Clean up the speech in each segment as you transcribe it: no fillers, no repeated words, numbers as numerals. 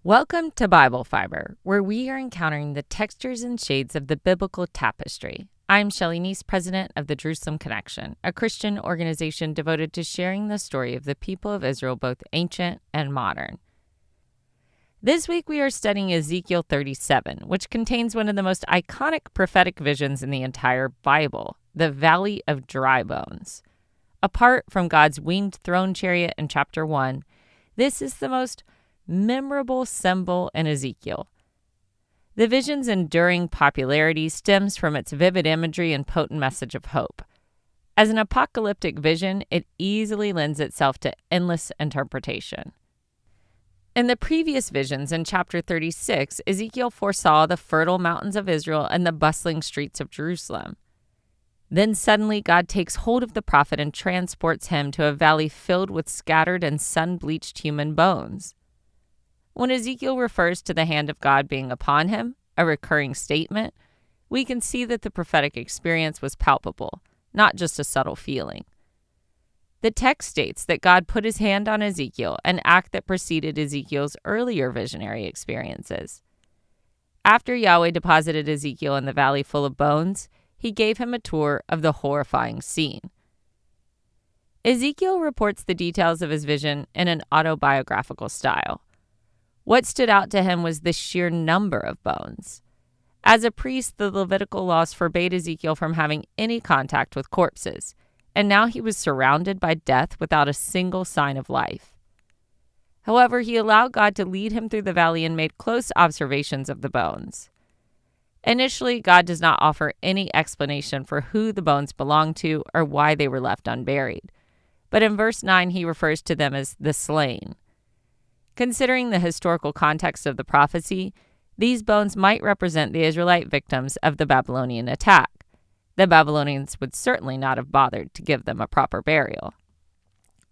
Welcome to Bible Fiber, where we are encountering the textures and shades of the biblical tapestry. I'm Shelley Neese, president of the Jerusalem Connection, a Christian organization devoted to sharing the story of the people of Israel, both ancient and modern. This week we are studying Ezekiel 37, which contains one of the most iconic prophetic visions in the entire Bible, the Valley of Dry Bones. Apart from God's winged throne chariot in chapter 1, this is the most memorable symbol in Ezekiel. The vision's enduring popularity stems from its vivid imagery and potent message of hope. As an apocalyptic vision, it easily lends itself to endless interpretation. In the previous visions in chapter 36, Ezekiel foresaw the fertile mountains of Israel and the bustling streets of Jerusalem. Then suddenly God takes hold of the prophet and transports him to a valley filled with scattered and sun-bleached human bones. When Ezekiel refers to the hand of God being upon him, a recurring statement, we can see that the prophetic experience was palpable, not just a subtle feeling. The text states that God put his hand on Ezekiel, an act that preceded Ezekiel's earlier visionary experiences. After Yahweh deposited Ezekiel in the valley full of bones, he gave him a tour of the horrifying scene. Ezekiel reports the details of his vision in an autobiographical style. What stood out to him was the sheer number of bones. As a priest, the Levitical laws forbade Ezekiel from having any contact with corpses, and now he was surrounded by death without a single sign of life. However, he allowed God to lead him through the valley and made close observations of the bones. Initially, God does not offer any explanation for who the bones belonged to or why they were left unburied, but in verse 9 he refers to them as the slain. Considering the historical context of the prophecy, these bones might represent the Israelite victims of the Babylonian attack. The Babylonians would certainly not have bothered to give them a proper burial.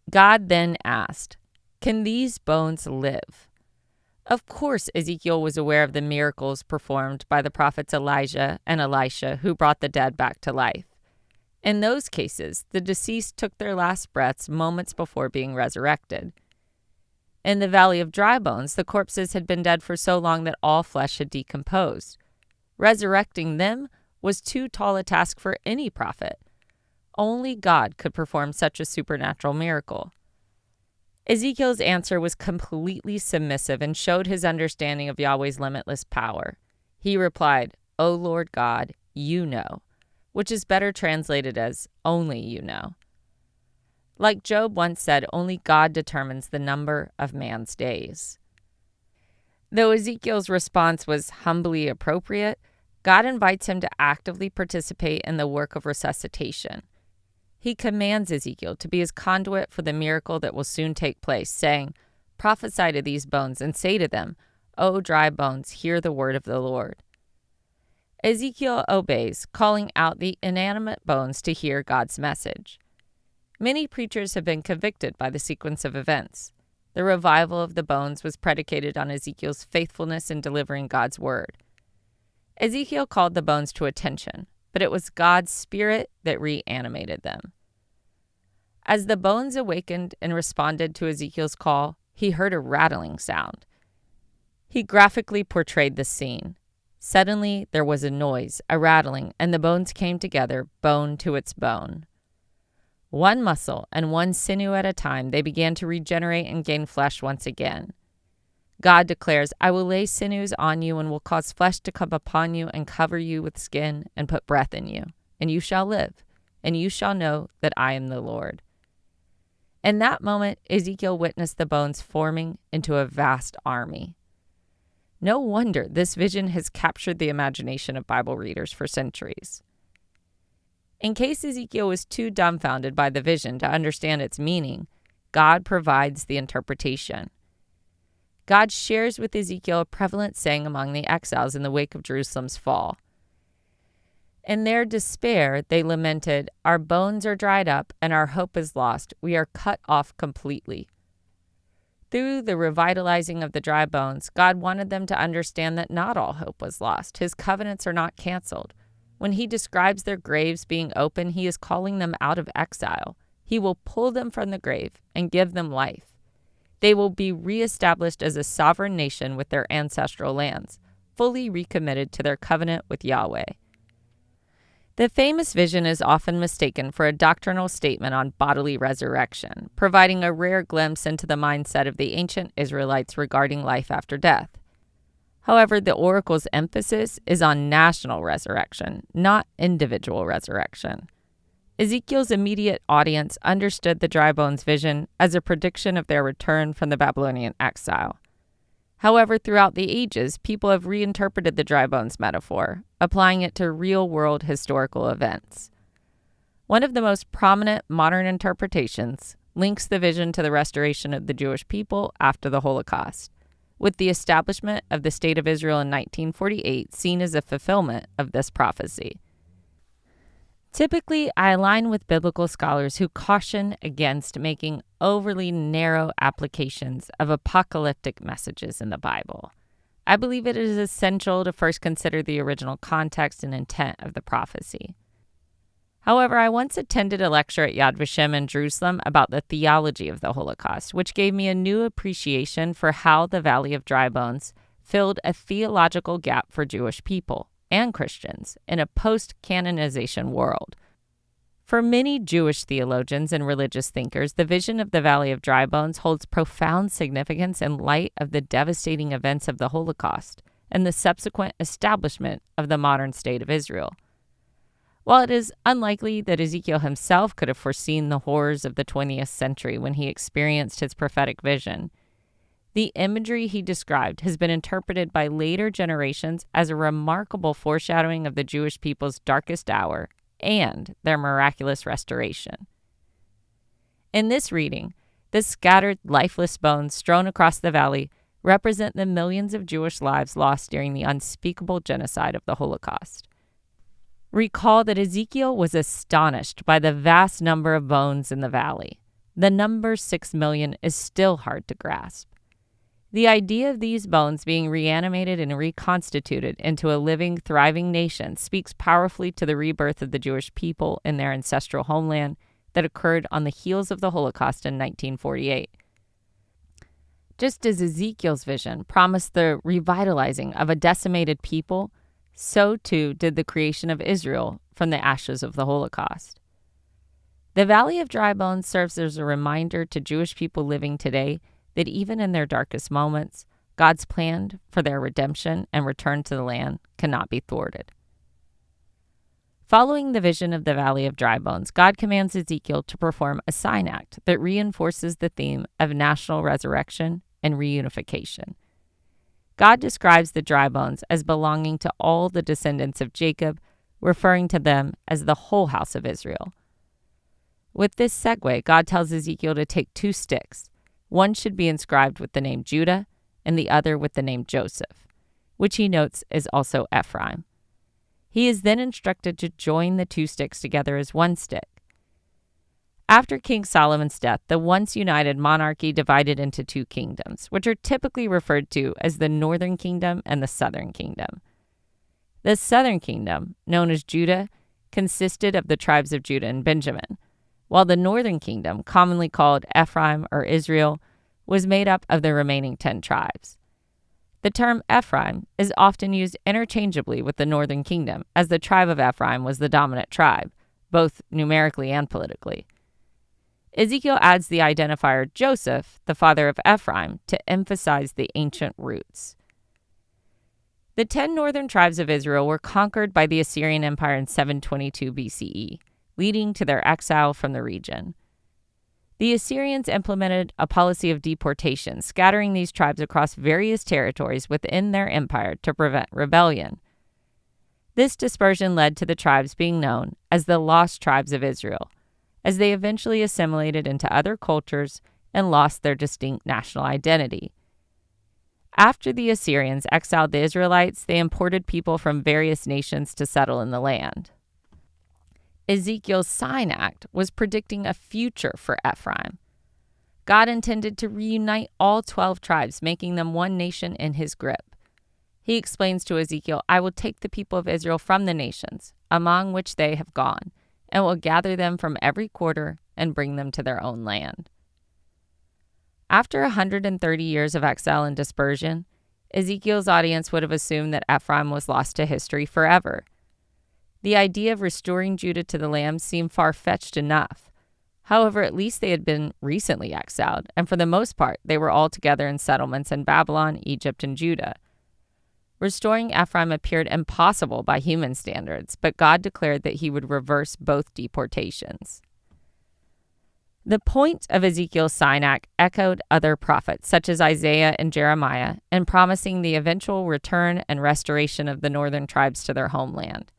God then asked, "Can these bones live?" Of course, Ezekiel was aware of the miracles performed by the prophets Elijah and Elisha, who brought the dead back to life. In those cases, the deceased took their last breaths moments before being resurrected. In the Valley of Dry Bones, the corpses had been dead for so long that all flesh had decomposed. Resurrecting them was too tall a task for any prophet. Only God could perform such a supernatural miracle. Ezekiel's answer was completely submissive and showed his understanding of Yahweh's limitless power. He replied, "O Lord God, you know," which is better translated as, "only you know." Like Job once said, only God determines the number of man's days. Though Ezekiel's response was humbly appropriate, God invites him to actively participate in the work of resuscitation. He commands Ezekiel to be his conduit for the miracle that will soon take place, saying, "Prophesy to these bones and say to them, 'O dry bones, hear the word of the Lord.'" Ezekiel obeys, calling out the inanimate bones to hear God's message. Many preachers have been convicted by the sequence of events. The revival of the bones was predicated on Ezekiel's faithfulness in delivering God's word. Ezekiel called the bones to attention, but it was God's Spirit that reanimated them. As the bones awakened and responded to Ezekiel's call, he heard a rattling sound. He graphically portrayed the scene. Suddenly, there was a noise, a rattling, and the bones came together, bone to its bone. One muscle and one sinew at a time, they began to regenerate and gain flesh once again. God declares, "I will lay sinews on you and will cause flesh to come upon you and cover you with skin and put breath in you, and you shall live, and you shall know that I am the Lord." In that moment, Ezekiel witnessed the bones forming into a vast army. No wonder this vision has captured the imagination of Bible readers for centuries. In case Ezekiel was too dumbfounded by the vision to understand its meaning, God provides the interpretation. God shares with Ezekiel a prevalent saying among the exiles in the wake of Jerusalem's fall. In their despair, they lamented, "Our bones are dried up and our hope is lost. We are cut off completely." Through the revitalizing of the dry bones, God wanted them to understand that not all hope was lost. His covenants are not canceled. When he describes their graves being open, he is calling them out of exile. He will pull them from the grave and give them life. They will be reestablished as a sovereign nation with their ancestral lands, fully recommitted to their covenant with Yahweh. The famous vision is often mistaken for a doctrinal statement on bodily resurrection, providing a rare glimpse into the mindset of the ancient Israelites regarding life after death. However, the oracle's emphasis is on national resurrection, not individual resurrection. Ezekiel's immediate audience understood the dry bones vision as a prediction of their return from the Babylonian exile. However, throughout the ages, people have reinterpreted the dry bones metaphor, applying it to real-world historical events. One of the most prominent modern interpretations links the vision to the restoration of the Jewish people after the Holocaust, with the establishment of the State of Israel in 1948 seen as a fulfillment of this prophecy. Typically, I align with biblical scholars who caution against making overly narrow applications of apocalyptic messages in the Bible. I believe it is essential to first consider the original context and intent of the prophecy. However, I once attended a lecture at Yad Vashem in Jerusalem about the theology of the Holocaust, which gave me a new appreciation for how the Valley of Dry Bones filled a theological gap for Jewish people and Christians in a post-canonization world. For many Jewish theologians and religious thinkers, the vision of the Valley of Dry Bones holds profound significance in light of the devastating events of the Holocaust and the subsequent establishment of the modern state of Israel. While it is unlikely that Ezekiel himself could have foreseen the horrors of the 20th century when he experienced his prophetic vision, the imagery he described has been interpreted by later generations as a remarkable foreshadowing of the Jewish people's darkest hour and their miraculous restoration. In this reading, the scattered, lifeless bones strewn across the valley represent the millions of Jewish lives lost during the unspeakable genocide of the Holocaust. Recall that Ezekiel was astonished by the vast number of bones in the valley. The number 6 million is still hard to grasp. The idea of these bones being reanimated and reconstituted into a living, thriving nation speaks powerfully to the rebirth of the Jewish people in their ancestral homeland that occurred on the heels of the Holocaust in 1948. Just as Ezekiel's vision promised the revitalizing of a decimated people, so too did the creation of Israel from the ashes of the Holocaust. The Valley of Dry Bones serves as a reminder to Jewish people living today that even in their darkest moments, God's plan for their redemption and return to the land cannot be thwarted. Following the vision of the Valley of Dry Bones, God commands Ezekiel to perform a sign act that reinforces the theme of national resurrection and reunification. God describes the dry bones as belonging to all the descendants of Jacob, referring to them as the whole house of Israel. With this segue, God tells Ezekiel to take 2 sticks. One should be inscribed with the name Judah and the other with the name Joseph, which he notes is also Ephraim. He is then instructed to join the 2 sticks together as 1 stick. After King Solomon's death, the once united monarchy divided into 2 kingdoms, which are typically referred to as the Northern Kingdom and the Southern Kingdom. The Southern Kingdom, known as Judah, consisted of the tribes of Judah and Benjamin, while the Northern Kingdom, commonly called Ephraim or Israel, was made up of the remaining 10 tribes. The term Ephraim is often used interchangeably with the Northern Kingdom, as the tribe of Ephraim was the dominant tribe, both numerically and politically. Ezekiel adds the identifier Joseph, the father of Ephraim, to emphasize the ancient roots. The 10 northern tribes of Israel were conquered by the Assyrian Empire in 722 BCE, leading to their exile from the region. The Assyrians implemented a policy of deportation, scattering these tribes across various territories within their empire to prevent rebellion. This dispersion led to the tribes being known as the Lost Tribes of Israel, as they eventually assimilated into other cultures and lost their distinct national identity. After the Assyrians exiled the Israelites, they imported people from various nations to settle in the land. Ezekiel's sign act was predicting a future for Ephraim. God intended to reunite all 12 tribes, making them one nation in his grip. He explains to Ezekiel, "I will take the people of Israel from the nations, among which they have gone, and will gather them from every quarter and bring them to their own land." After 130 years of exile and dispersion, Ezekiel's audience would have assumed that Ephraim was lost to history forever. The idea of restoring Judah to the land seemed far-fetched enough. However, at least they had been recently exiled, and for the most part, they were all together in settlements in Babylon, Egypt, and Judah. Restoring Ephraim appeared impossible by human standards, but God declared that he would reverse both deportations. The point of Ezekiel's sign act echoed other prophets, such as Isaiah and Jeremiah, in promising the eventual return and restoration of the northern tribes to their homeland.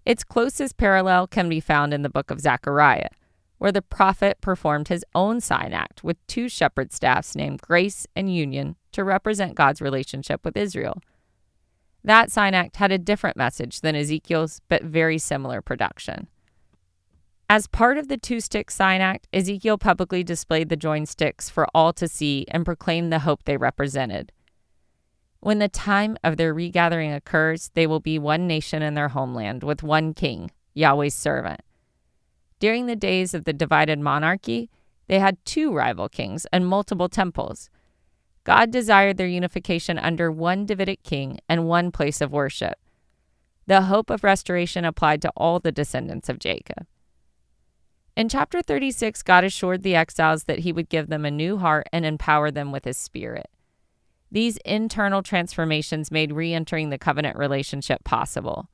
Its closest parallel can be found in the book of Zechariah, where the prophet performed his own sign act with two shepherd staffs named Grace and Union to represent God's relationship with Israel. That sign act had a different message than Ezekiel's, but very similar production. As part of the two-stick sign act, Ezekiel publicly displayed the joined sticks for all to see and proclaimed the hope they represented. When the time of their regathering occurs, they will be one nation in their homeland with one king, Yahweh's servant. During the days of the divided monarchy, they had two rival kings and multiple temples. God desired their unification under one Davidic king and one place of worship. The hope of restoration applied to all the descendants of Jacob. In chapter 36, God assured the exiles that he would give them a new heart and empower them with his spirit. These internal transformations made re-entering the covenant relationship possible.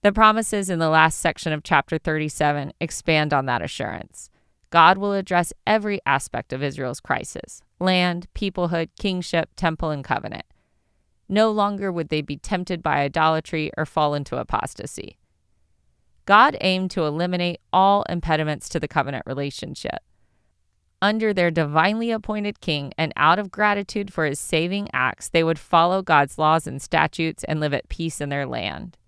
The promises in the last section of chapter 37 expand on that assurance. God will address every aspect of Israel's crisis: land, peoplehood, kingship, temple, and covenant. No longer would they be tempted by idolatry or fall into apostasy. God aimed to eliminate all impediments to the covenant relationship. Under their divinely appointed king and out of gratitude for his saving acts, they would follow God's laws and statutes and live at peace in their land.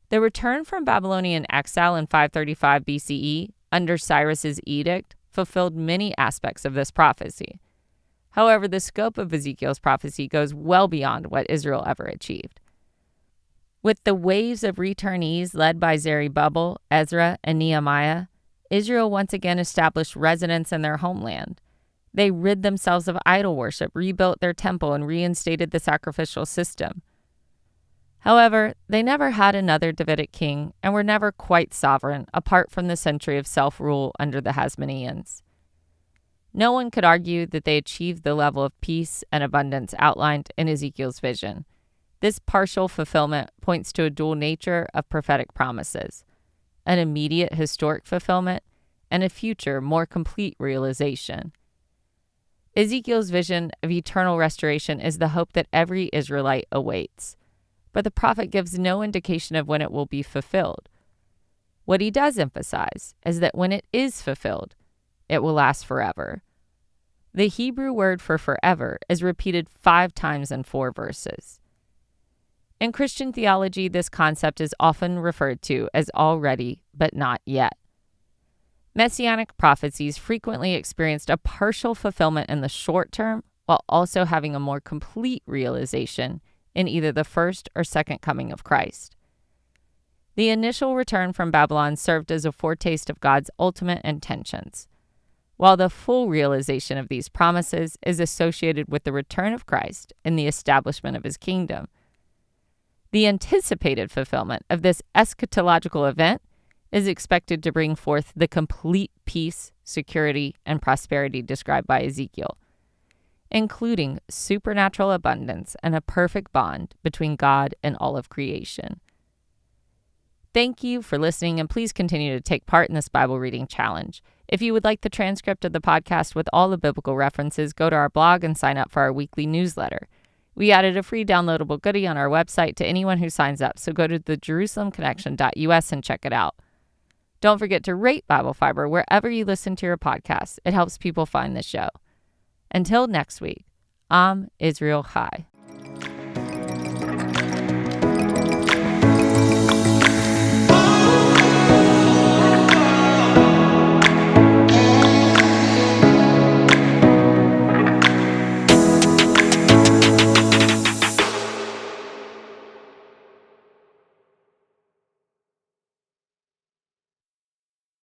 The return from Babylonian exile in 535 BCE, under Cyrus's edict, fulfilled many aspects of this prophecy. However, the scope of Ezekiel's prophecy goes well beyond what Israel ever achieved. With the waves of returnees led by Zerubbabel, Ezra, and Nehemiah, Israel once again established residence in their homeland. They rid themselves of idol worship, rebuilt their temple, and reinstated the sacrificial system. However, they never had another Davidic king and were never quite sovereign, apart from the century of self-rule under the Hasmoneans. No one could argue that they achieved the level of peace and abundance outlined in Ezekiel's vision. This partial fulfillment points to a dual nature of prophetic promises: an immediate historic fulfillment and a future, more complete realization. Ezekiel's vision of eternal restoration is the hope that every Israelite awaits, but the prophet gives no indication of when it will be fulfilled. What he does emphasize is that when it is fulfilled, it will last forever. The Hebrew word for forever is repeated 5 times in 4 verses. In Christian theology, this concept is often referred to as already, but not yet. Messianic prophecies frequently experienced a partial fulfillment in the short term, while also having a more complete realization in either the first or second coming of Christ. The initial return from Babylon served as a foretaste of God's ultimate intentions, while the full realization of these promises is associated with the return of Christ and the establishment of his kingdom. The anticipated fulfillment of this eschatological event is expected to bring forth the complete peace, security, and prosperity described by Ezekiel, including supernatural abundance and a perfect bond between God and all of creation. Thank you for listening, and please continue to take part in this Bible reading challenge. If you would like the transcript of the podcast with all the biblical references, go to our blog and sign up for our weekly newsletter. We added a free downloadable goodie on our website to anyone who signs up, so go to thejerusalemconnection.us and check it out. Don't forget to rate Bible Fiber wherever you listen to your podcasts. It helps people find the show. Until next week, Am Israel Chai.